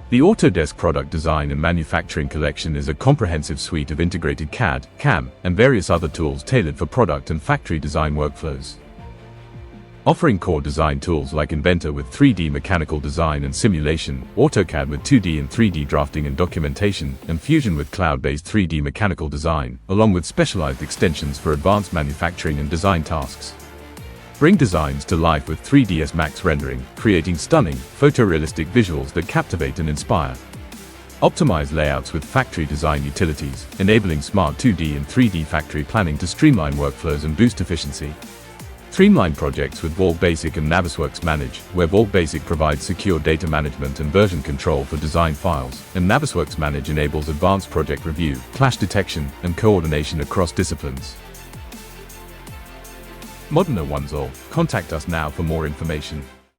The Autodesk Product Design and Manufacturing Collection is a comprehensive suite of integrated CAD, CAM, and various other tools tailored for product and factory design workflows. Offering core design tools like Inventor with 3D mechanical design and simulation, AutoCAD with 2D and 3D drafting and documentation, and Fusion with cloud-based 3D mechanical design, along with specialized extensions for advanced manufacturing and design tasks. Bring designs to life with 3ds Max rendering, creating stunning, photorealistic visuals that captivate and inspire. Optimize layouts with factory design utilities, enabling smart 2D and 3D factory planning to streamline workflows and boost efficiency. Streamline projects with Vault Basic and Navisworks Manage, where Vault Basic provides secure data management and version control for design files, and Navisworks Manage enables advanced project review, clash detection, and coordination across disciplines. Modern OneSolve. Contact us now for more information.